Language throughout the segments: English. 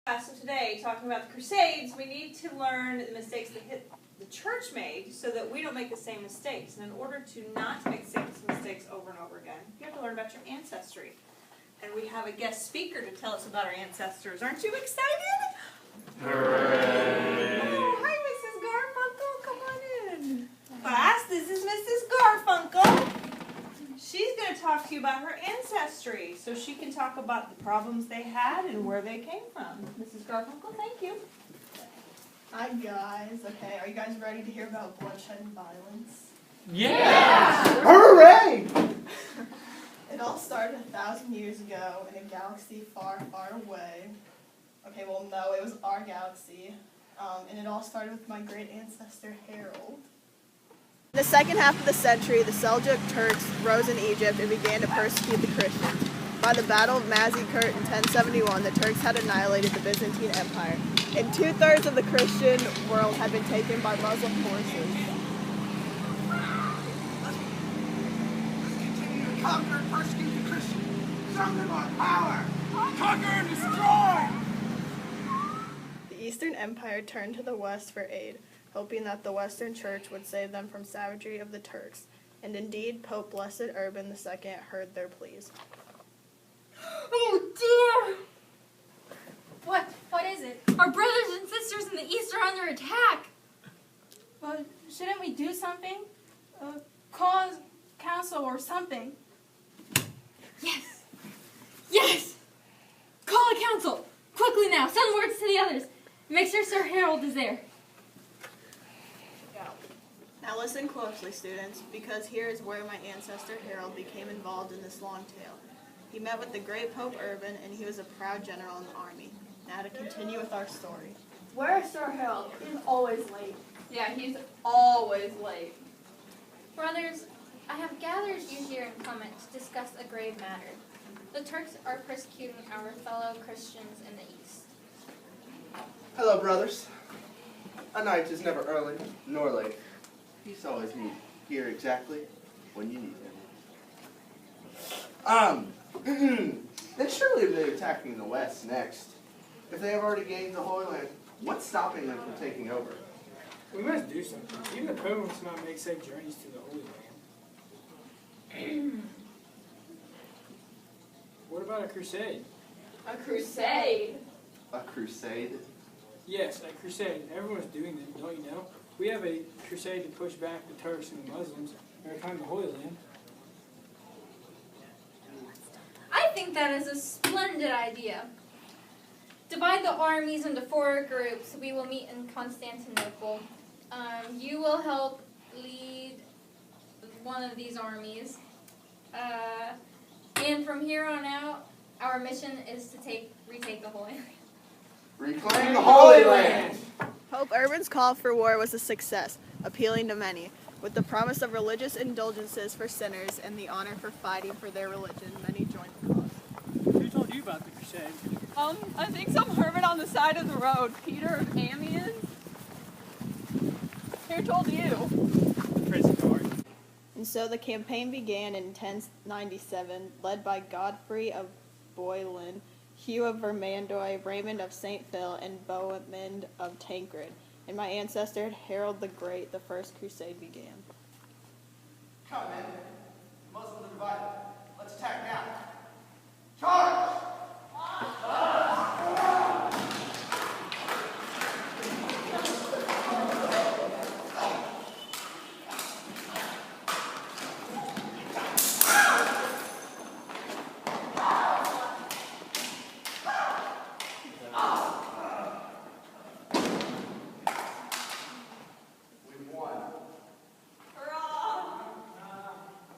So today, talking about the Crusades, we need to learn the mistakes that the church made so that we don't make the same mistakes. And in order to not make the same mistakes over and over again, you have to learn about your ancestry. And we have a guest speaker to tell us about our ancestors. Aren't you excited? Hooray! Oh, hi, Mrs. Garfunkel. Come on in. Class, this is Mrs. Garfunkel. She's going to talk to you about her ancestry so she can talk about the problems they had and where they came from. Mrs. Garfunkel, thank you. Hi guys. Okay, are you guys ready to hear about bloodshed and violence? Yeah! Hooray! It all started 1,000 years ago in a galaxy far, far away. Okay, well no, it was our galaxy. And it all started with my great ancestor Harold. In the second half of the century, the Seljuk Turks rose in Egypt and began to persecute the Christians. By the Battle of Mazikert in 1071, the Turks had annihilated the Byzantine Empire, and 2/3 of the Christian world had been taken by Muslim forces. Let's continue to conquer and persecute the Christians. Show them our power. Conquer and destroy. The Eastern Empire turned to the West for aid, hoping that the Western Church would save them from savagery of the Turks. And indeed, Pope Blessed Urban II heard their pleas. Oh dear! What is it? Our brothers and sisters in the East are under attack! But shouldn't we do something? Call council or something. Yes! Yes! Call a council! Quickly now, send words to the others. Make sure Sir Harold is there. Now listen closely, students, because here is where my ancestor Harold became involved in this long tale. He met with the great Pope Urban, and he was a proud general in the army. Now to continue with our story. Where's Sir Harold? He's always late. Yeah, he's always late. Brothers, I have gathered you here in Clement to discuss a grave matter. The Turks are persecuting our fellow Christians in the East. Hello, brothers. A knight is never early nor late. He's always here exactly when you need him. Then surely they're attacking the West next. If they have already gained the Holy Land, what's stopping them from taking over? We must do something. Even the pilgrims cannot make safe journeys to the Holy Land. What about a crusade? A crusade? A crusade? Yes, a crusade. Everyone's doing them, don't you know? We have a crusade to push back the Turks and the Muslims and reclaim the Holy Land. I think that is a splendid idea. Divide the armies into 4 groups. We will meet in Constantinople. You will help lead one of these armies. And from here on out, our mission is to retake the Holy Land. Reclaim the Holy Land! Pope Urban's call for war was a success, appealing to many. With the promise of religious indulgences for sinners and the honor for fighting for their religion, many joined the cause. Who told you about the crusade? I think some hermit on the side of the road, Peter of Amiens. Who told you? Prison guard. And so the campaign began in 1097, led by Godfrey of Boylan, Hugh of Vermandois, Raymond of St. Phil, and Bohemond of Tancred. And my ancestor Harold the Great, the first crusade began. Come, men. The Muslims are divided. Let's attack now. Charge!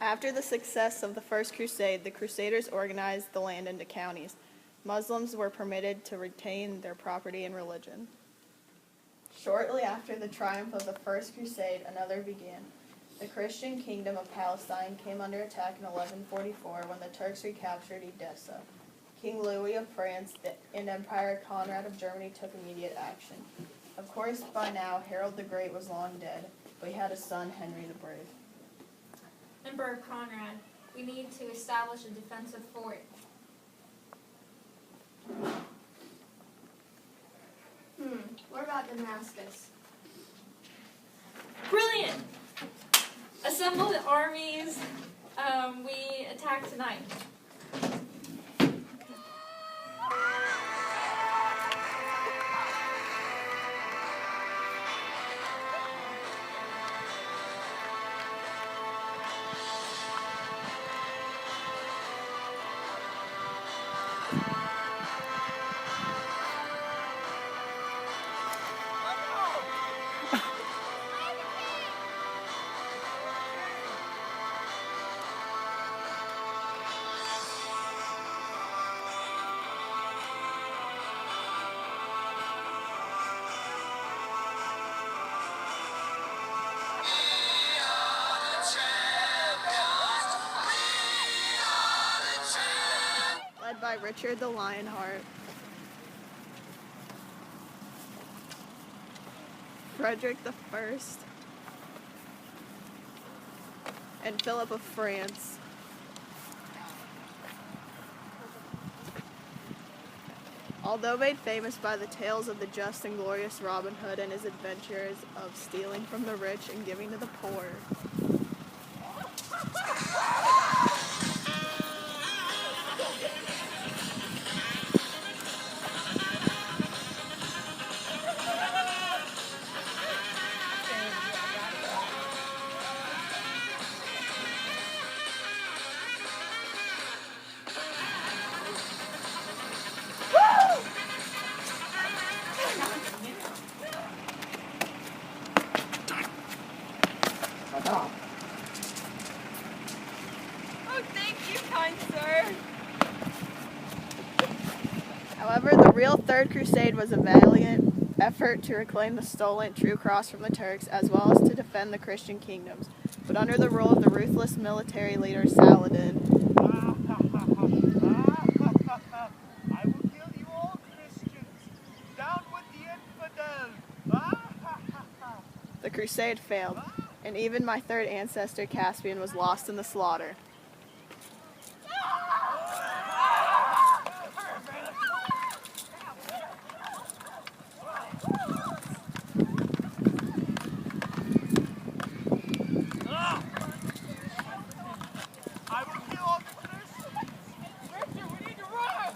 After the success of the First Crusade, the Crusaders organized the land into counties. Muslims were permitted to retain their property and religion. Shortly after the triumph of the First Crusade, another began. The Christian kingdom of Palestine came under attack in 1144 when the Turks recaptured Edessa. King Louis of France and Emperor Conrad of Germany took immediate action. Of course, by now, Harold the Great was long dead, but he had a son, Henry the Brave. Emperor Conrad, we need to establish a defensive fort. at Damascus. Brilliant! Assemble the armies. We attack tonight. Led by Richard the Lionheart, Frederick I, and Philip of France. Although made famous by the tales of the just and glorious Robin Hood and his adventures of stealing from the rich and giving to the poor, Oh, thank you, kind sir. however, the real Third Crusade was a valiant effort to reclaim the stolen true cross from the Turks, as well as to defend the Christian kingdoms, but under the rule of the ruthless military leader Saladin. I will kill you all, Christians. Down with the infidel. The crusade failed, and even my third ancestor, Caspian, was lost in the slaughter. I will kill all the Christians. Richard, we need to run.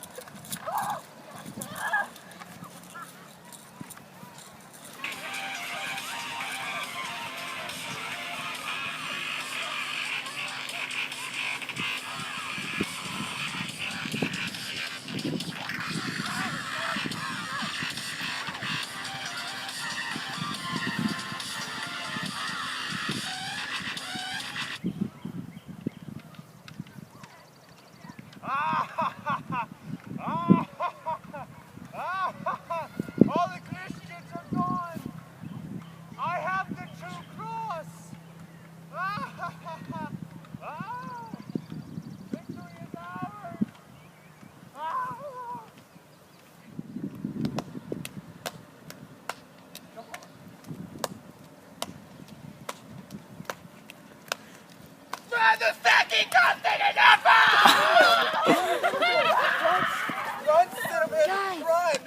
All the Christians are gone. I have the true cross. Victory is ours. The second Constantinople! Run, Cinnamon! Run!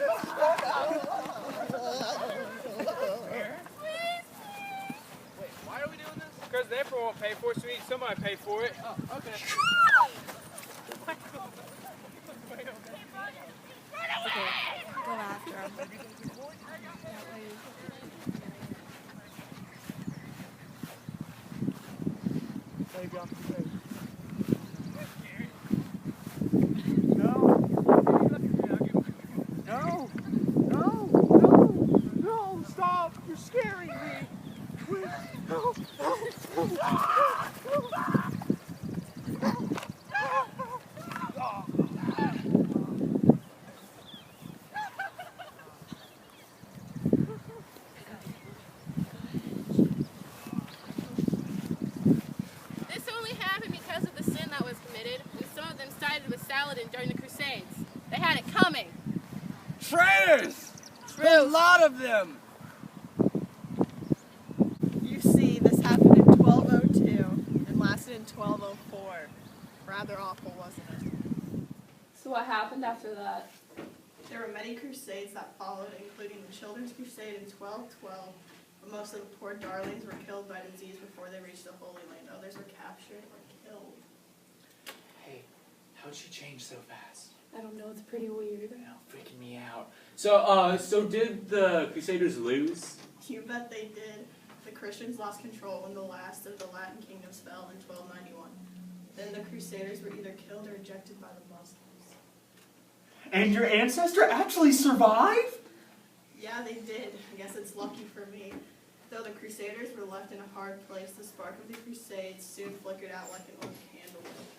Wait, why are we doing this? Because the emperor won't pay for it, so we need somebody to pay for it. Oh, okay. Go after him. Maybe off the way. No, stop! You're scaring me! This only happened because of the sin that was committed, and some of them sided with Saladin during the Crusades. They had it coming. Traitors! A lot of them! You see, this happened in 1202 and lasted in 1204. Rather awful, wasn't it? So what happened after that? There were many crusades that followed, including the Children's Crusade in 1212, but most of the poor darlings were killed by disease before they reached the Holy Land. Others were captured or killed. Hey, how'd she change so fast? I don't know, it's pretty weird. Oh, freaking me out. So did the Crusaders lose? You bet they did. The Christians lost control when the last of the Latin kingdoms fell in 1291. Then the Crusaders were either killed or ejected by the Muslims. And your ancestor actually survived? Yeah, they did. I guess it's lucky for me. Though the Crusaders were left in a hard place, the spark of the Crusades soon flickered out like an old candle wick.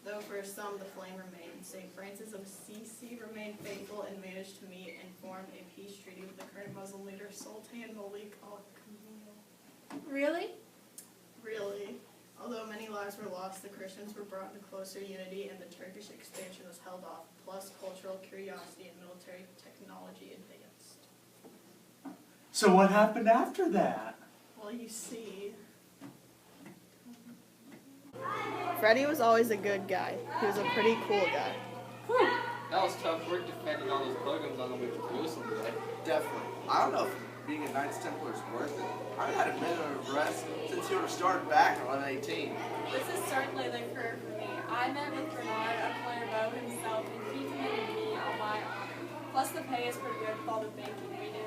Though for some the flame remained, St. Francis of Assisi remained faithful and managed to meet and form a peace treaty with the current Muslim leader Sultan Malik al-Kamil. Really? Really. Although many lives were lost, the Christians were brought into closer unity and the Turkish expansion was held off, plus cultural curiosity and military technology advanced. So what happened after that? Well, you see... Freddie was always a good guy. He was a pretty cool guy. Whew. That was tough work defending all those pilgrims on the way to Jerusalem today. Definitely. I don't know if being a Knights Templar is worth it. I've had a minute of rest since you were started back in 1118. This is certainly the career for me. I met with Bernard up Clairvaux himself, and he commended me on my honor. Plus the pay is pretty good with all the banking we do.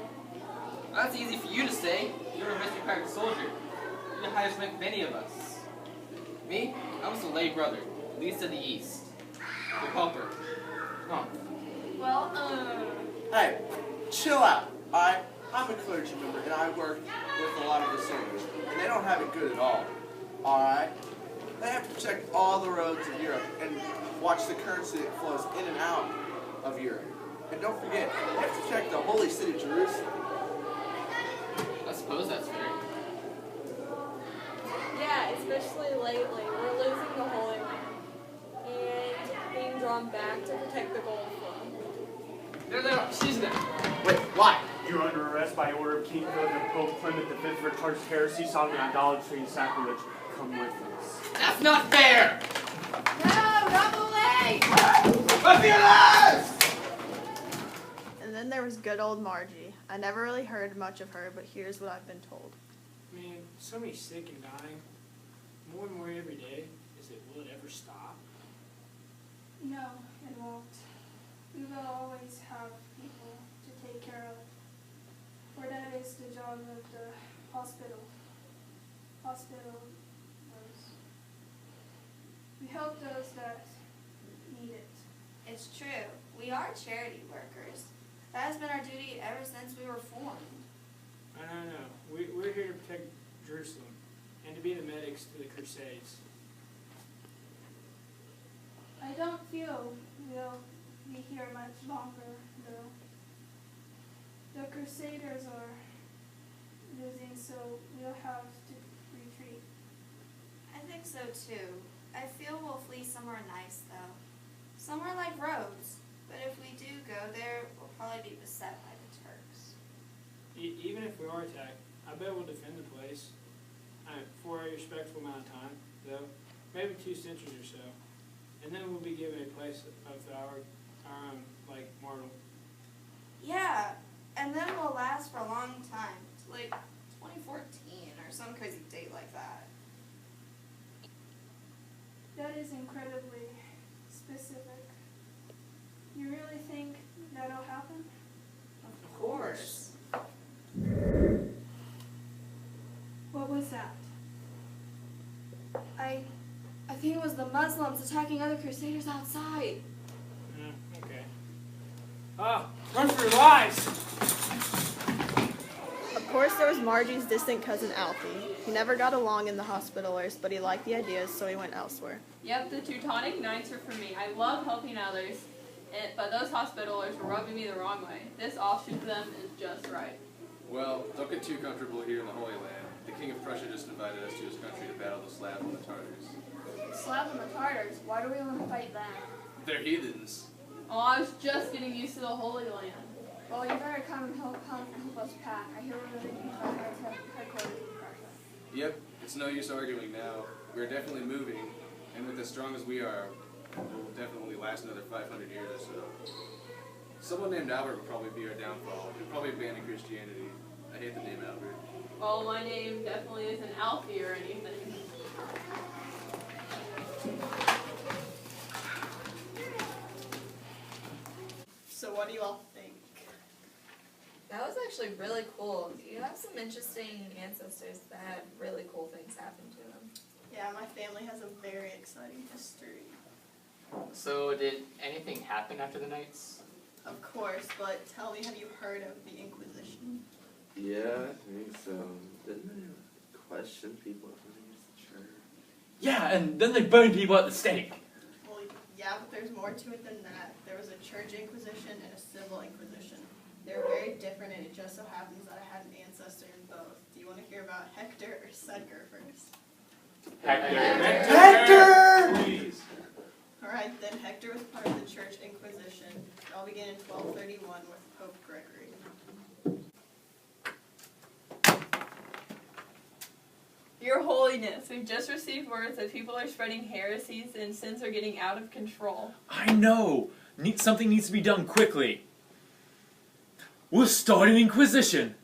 That's easy for you to say. You're a aristocratic soldier. You're the highest rank of any of us. Me? I'm just a lay brother, least of the East. Your helper. Huh. Well, Hey, chill out, alright? I'm a clergy member and I work with a lot of the soldiers, and they don't have it good at all, alright? They have to protect all the roads of Europe and watch the currency that flows in and out of Europe. And don't forget, they have to protect the holy city of Jerusalem. I suppose that's fair. yeah, especially lately, we're losing the Holy Land and being drawn back to protect the gold flow. No, she's there. Wait, why? You are under arrest by order of King Philip and Pope Clement V for charged heresy, sodomy, idolatry, and sacrilege. Come with us. That's not fair! No, not the leg! Up your lives! And then there was good old Margie. I never really heard much of her, but here's what I've been told. Man, so many sick and dying. More and more every day. Will it ever stop? No, it won't. We will always have people to take care of. For that is the job of the hospital. Hospitals. We help those that need it. It's true. We are charity workers. That has been our duty ever since we were formed. I know. We're here to protect Jerusalem and to be the medics to the Crusades. I don't feel we'll be here much longer, though. The Crusaders are losing, so we'll have to retreat. I think so too. I feel we'll flee somewhere nice, though. Somewhere like Rhodes. But if we do go there, we'll probably be beset by the Turks. Even if we are attacked, I bet we'll defend the place for a respectful amount of time, though. Maybe 2 centuries or so. And then we'll be given a place of our own, like mortal. Yeah, and then we'll last for a long time. Like 2014 or some crazy date like that. That is incredibly specific. You really think that'll happen? Of course. What was that? I think it was the Muslims attacking other Crusaders outside. Okay. Run for your lives! Of course, there was Margie's distant cousin Alfie. He never got along in the Hospitallers, but he liked the ideas, so he went elsewhere. Yep, the Teutonic Knights are for me. I love helping others, but those Hospitallers were rubbing me the wrong way. This offshoot of them is just right. Well, don't get too comfortable here in the Holy Land. The King of Prussia just invited us to his country to battle the Slavs and the Tartars. Slavs and the Tartars, why do we want to fight them? They're heathens. Oh, I was just getting used to the Holy Land. Well, you better come and help us pack. I hear we're going to be headquarters in Prussia. Yep, it's no use arguing now. We're definitely moving, and with as strong as we are, we'll definitely last another 500 years or so. Someone named Albert would probably be our downfall. He'd probably abandon Christianity. I hate the name Albert. Well, my name definitely isn't Alfie or anything. So what do you all think? That was actually really cool. You have some interesting ancestors that had really cool things happen to them. Yeah, my family has a very exciting history. So, did anything happen after the Knights? Of course, but tell me, have you heard of the Inquisition? Yeah, I think so. Didn't they question people if they used the church? Yeah, and then they burned people at the stake. Well, yeah, but there's more to it than that. There was a church inquisition and a civil inquisition. They're very different, and it just so happens that I had an ancestor in both. Do you want to hear about Hector or Sedgar first? Hector! Hector! Please. Alright, then Hector was part of the church inquisition. It all began in 1231 with Pope Gregory. Your Holiness, we've just received words that people are spreading heresies and sins are getting out of control. I know! Something needs to be done quickly. We'll start an inquisition.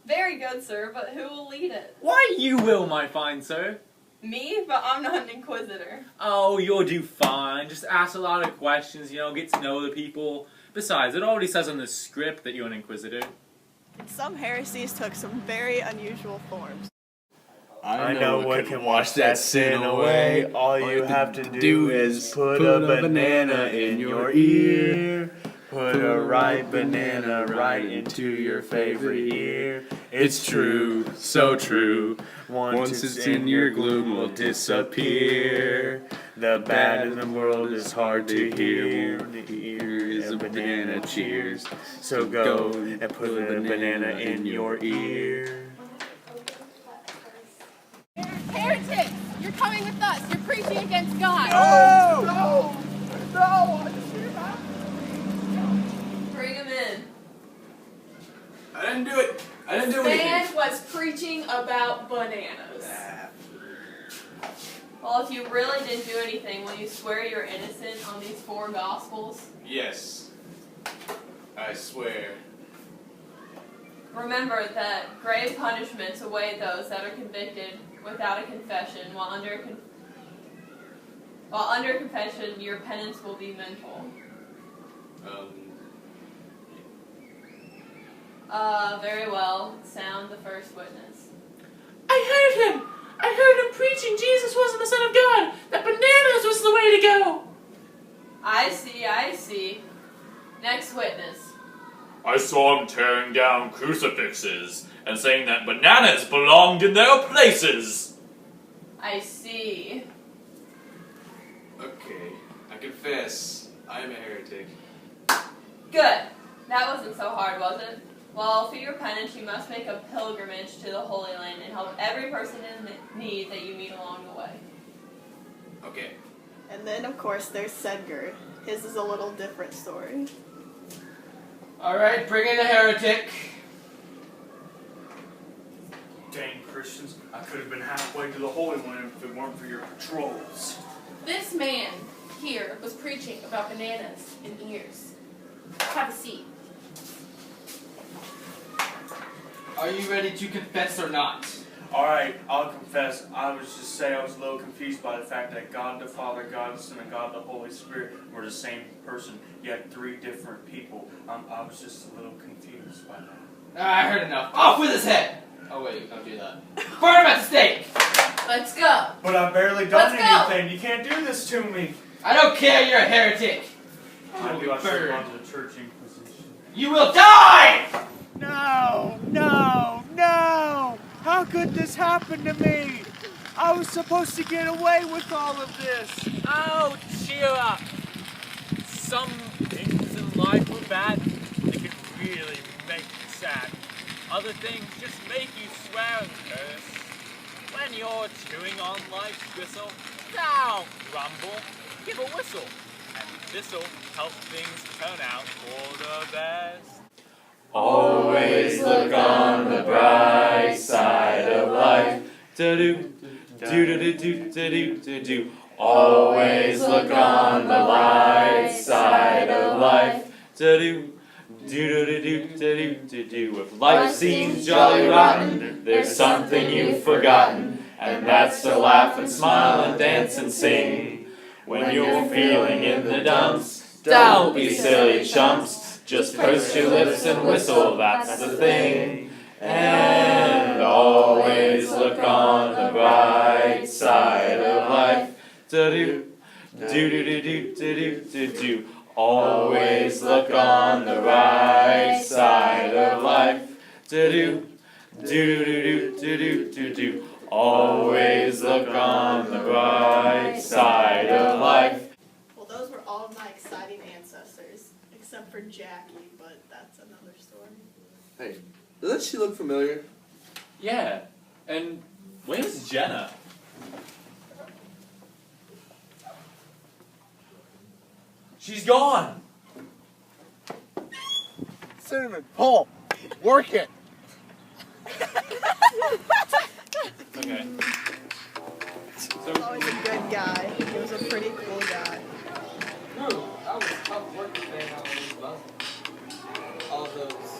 Very good, sir, but who will lead it? Why, you will, my fine sir. Me? But I'm not an inquisitor. Oh, you'll do fine. Just ask a lot of questions, get to know the people. Besides, it already says on the script that you're an inquisitor. Some heresies took some very unusual forms. I know what can wash that sin away. All you have to do is put a banana in your ear. Put a ripe banana right into your favorite ear. It's true, so true. Once it's in your gloom, will disappear. The bad in the world is hard to hear. The ear is a banana, cheers. So go and put a banana in your ear. Heretics! You're coming with us. You're preaching against God. No! Bring him in. I didn't do it. I didn't do Man anything. was preaching about bananas. Well, if you really didn't do anything, will you swear you're innocent on these 4 Gospels? Yes. I swear. Remember that grave punishments await those that are convicted without a confession, while under confession your penance will be mental. Very well. Sound the first witness. I heard him! I heard him preaching Jesus wasn't the Son of God! That bananas was the way to go! I see. Next witness. I saw him tearing down crucifixes and saying that bananas belonged in their places. I see. Okay. I confess. I am a heretic. Good. That wasn't so hard, was it? Well, for your penance, you must make a pilgrimage to the Holy Land and help every person in need that you meet along the way. Okay. And then, of course, there's Sedgar. His is a little different story. Alright, bring in the heretic. Dang Christians, I could have been halfway to the Holy Land if it weren't for your patrols. This man here was preaching about bananas and ears. Have a seat. Are you ready to confess or not? Alright, I'll confess. I was a little confused by the fact that God the Father, God the Son, and God the Holy Spirit were the same person, yet 3 different people. I was just a little confused by that. I heard enough. Off with his head! Oh wait, don't do that. Burn him at the stake! Let's go. But I've barely done anything. You can't do this to me. I don't care, you're a heretic. I You will be burned. gone to the church inquisition. You will die! No! How could this happen to me? I was supposed to get away with all of this. Oh, cheer up. Some things in life are bad. They can really make you sad. Other things just make you swear and curse. When you're chewing on life's gristle, don't grumble, give a whistle. And this'll help things turn out for the best. Always look on the bright side of life. Do-do, do-do-do-do-do-do-do. Always look on the light side of life. Do-do, do. If life seems jolly rotten, there's something you've forgotten, and that's to laugh and smile and dance and sing. When you're feeling in the dumps, don't be silly chumps, just purse your lips and whistle, that's the thing. And always look on the bright side of life. Do do do do do do do do. Always look on the right side of life. Do do do do do do do do. Always look on the bright side of life. Well, those were all of my exciting ancestors, except for Jackie, but that's another story. Hey, doesn't she look familiar? Yeah, and where's Jenna? She's gone! Cinnamon, pull! Work it! Okay. He was always a good guy. He was a pretty cool guy. No, that was tough work staying out with these buses. All those.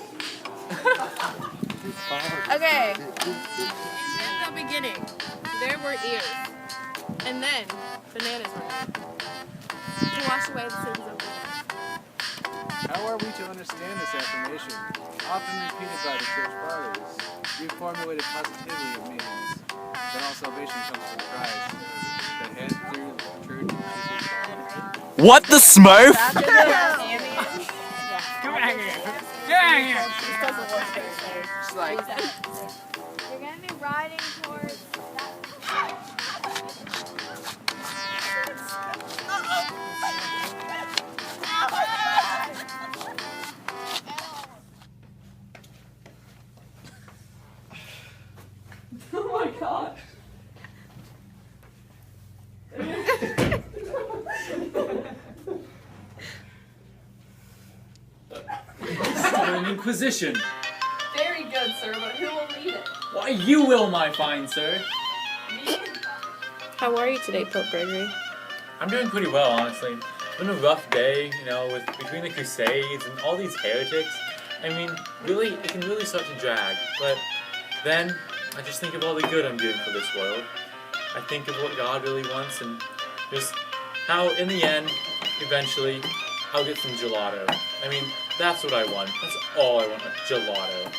Okay. In the beginning, there were ears. And then, bananas were made. To wash away the sins of the world. How are we to understand this affirmation, often repeated by the church fathers? Reformulated positively it means that all salvation comes from Christ, the head through the church. What the Smurf? Come back here. Get here. She's like, You're gonna be riding towards Oh my god. Southern Inquisition. Very good, sir, but who will lead it? Why, you will, my fine sir. Me? How are you today, Pope Gregory? I'm doing pretty well, honestly. It's been a rough day, you know, with between the crusades and all these heretics. I mean, really, it can really start to drag. But then, I just think of all the good I'm doing for this world. I think of what God really wants and just how, in the end, eventually, I'll get some gelato. I mean, that's what I want. That's all I want, gelato.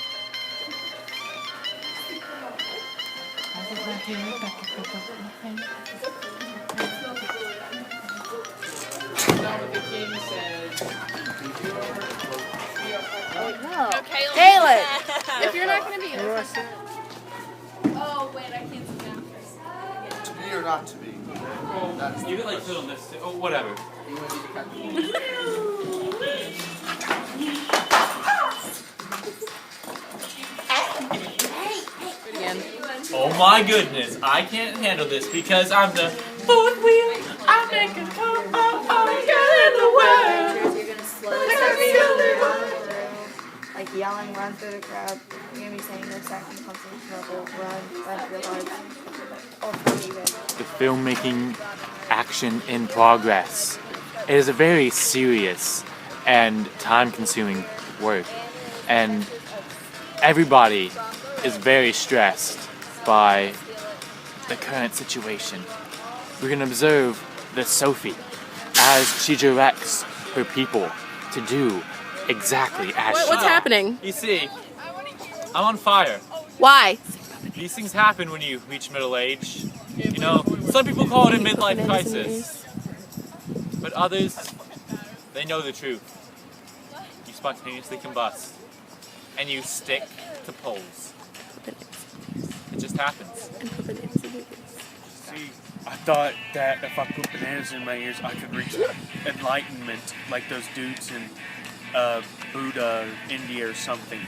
Caleb! If you're not going to be in this, Oh, wait, I can't sit down first. To be or not to be? That's You could like sit on this too. Oh, whatever. Oh my goodness, I can't handle this because I'm the fourth wheel. I make a car in the world. You're gonna slow yourself down, like yelling, run through the crowd. You're gonna be saying no second constant trouble, run real hard. Or The filmmaking action in progress. It is a very serious and time-consuming work, and everybody is very stressed by the current situation. We're going to observe the Sophie as she directs her people to do exactly as she What's happening? You see, I'm on fire. Why? These things happen when you reach middle age. You know, some people call it a midlife crisis. But others, they know the truth. You spontaneously combust. And you stick to poles. It just happens. See, I thought that if I put bananas in my ears, I could reach enlightenment like those dudes in Buddha, India or something.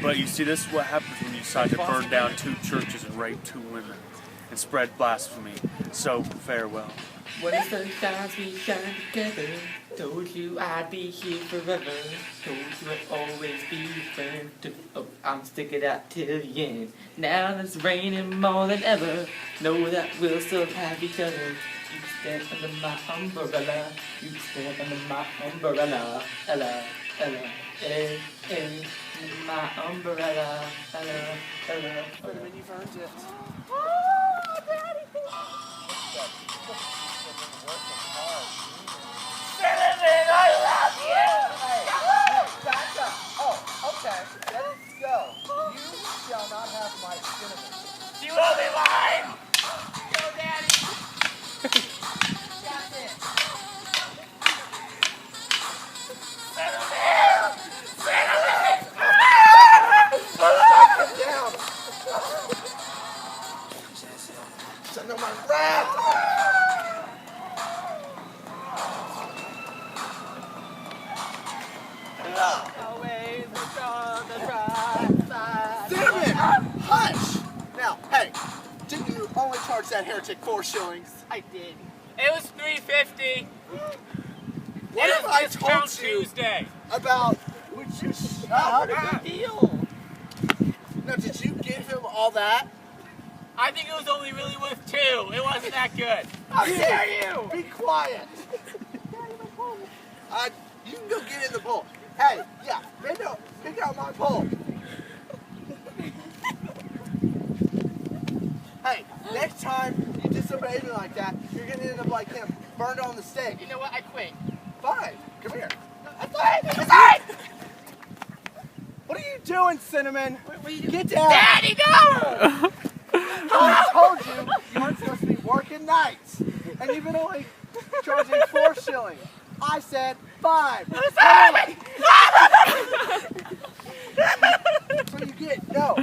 But you see, this is what happens when you decide to burn down 2 churches and rape 2 women and spread blasphemy. So, farewell. When the sun shines, we shine together. Told you I'd be here forever. Told you I'd always be firm. Oh, I'm sticking out till the end. Now that it's raining more than ever, know that we'll still have each other. You stand under my umbrella. You stand under my umbrella. Ella, Ella, eh, eh. my umbrella. Cinnamon, you've earned it. Cinnamon, I love you! Hey, back up. Oh, okay. Let it go. You shall not have my cinnamon. You will be mine! Go, Daddy. That's it. Cinnamon! Cinnamon! Take him down. Cinnamon rat. Cinnamon! Hush! Now, hey, didn't you only charge that heretic 4 shillings? I did. It was $3.50. What It if is I discount told you Tuesday. about... Would you shut up? Big deal. Now, did you give him all that? I think it was only really worth 2. It wasn't that good. How dare you! Be quiet! You can go get in the bowl. Hey, yeah, pick out my pole. Hey, next time you disobey me like that, you're gonna end up like him, burned on the stake. You know what? I quit. Fine, come here. That's fine! What are you doing, Cinnamon? What are you doing? Get down! Daddy, no! I told you you weren't supposed to be working nights, and you've been only charging 4 shillings. I said 5. That's what you get. No.